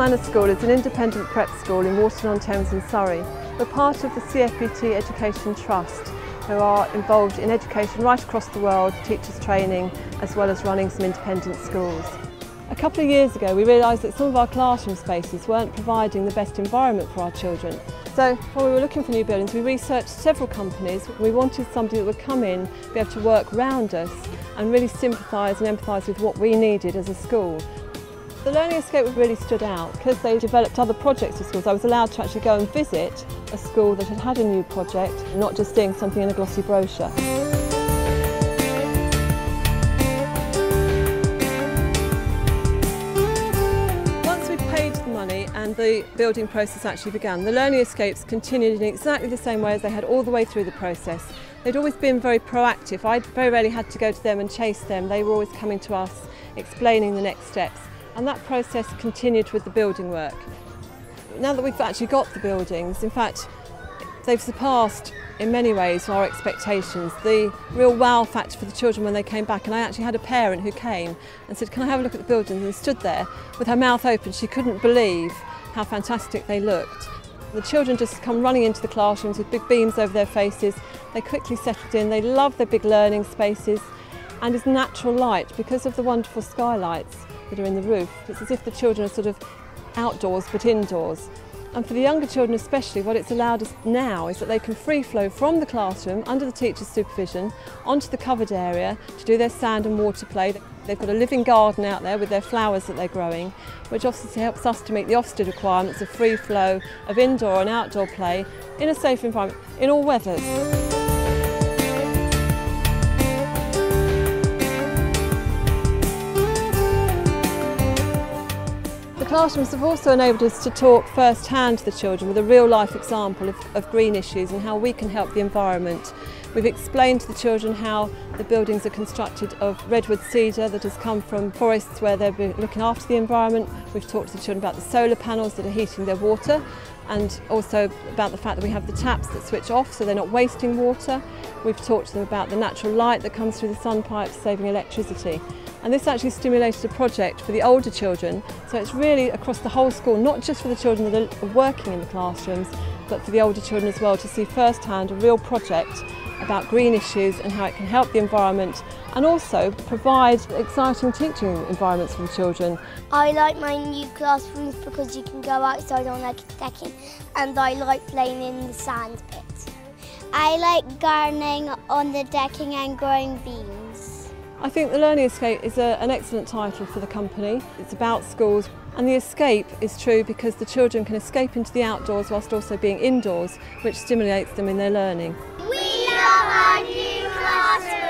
Manor School is an independent prep school in Waterton-on-Thames in Surrey. We're part of the CFBT Education Trust, who are involved in education right across the world, teachers training, as well as running some independent schools. A couple of years ago we realised that some of our classroom spaces weren't providing the best environment for our children. So when we were looking for new buildings, we researched several companies. We wanted somebody that would come in, be able to work round us and really sympathise and empathise with what we needed as a school. The Learning Escape really stood out because they developed other projects for schools. I was allowed to actually go and visit a school that had a new project, not just seeing something in a glossy brochure. Once we paid the money and the building process actually began, the Learning Escapes continued in exactly the same way as they had all the way through the process. They'd always been very proactive. I very rarely had to go to them and chase them. They were always coming to us, explaining the next steps. And that process continued with the building work. Now that we've actually got the buildings, in fact, they've surpassed in many ways our expectations. The real wow factor for the children when they came back, and I actually had a parent who came and said, "Can I have a look at the buildings?" and stood there with her mouth open. She couldn't believe how fantastic they looked. The children just come running into the classrooms with big beams over their faces. They quickly settled in. They love their big learning spaces, and it's natural light because of the wonderful skylights that are in the roof. It's as if the children are sort of outdoors but indoors. And for the younger children especially, what it's allowed us now is that they can free flow from the classroom under the teacher's supervision onto the covered area to do their sand and water play. They've got a living garden out there with their flowers that they're growing, which obviously helps us to meet the Ofsted requirements of free flow of indoor and outdoor play in a safe environment in all weathers. The classrooms have also enabled us to talk first-hand to the children with a real-life example of green issues and how we can help the environment. We've explained to the children how the buildings are constructed of redwood cedar that has come from forests where they're looking after the environment. We've talked to the children about the solar panels that are heating their water, and also about the fact that we have the taps that switch off so they're not wasting water. We've talked to them about the natural light that comes through the sun pipes, saving electricity. And this actually stimulated a project for the older children, so it's really across the whole school, not just for the children that are working in the classrooms, but for the older children as well, to see firsthand a real project about green issues and how it can help the environment and also provide exciting teaching environments for the children. I like my new classrooms because you can go outside on the decking, and I like playing in the sand pit. I like gardening on the decking and growing beans. I think the Learning Escape is an excellent title for the company. It's about schools, and the escape is true because the children can escape into the outdoors whilst also being indoors, which stimulates them in their learning. We love our new classroom.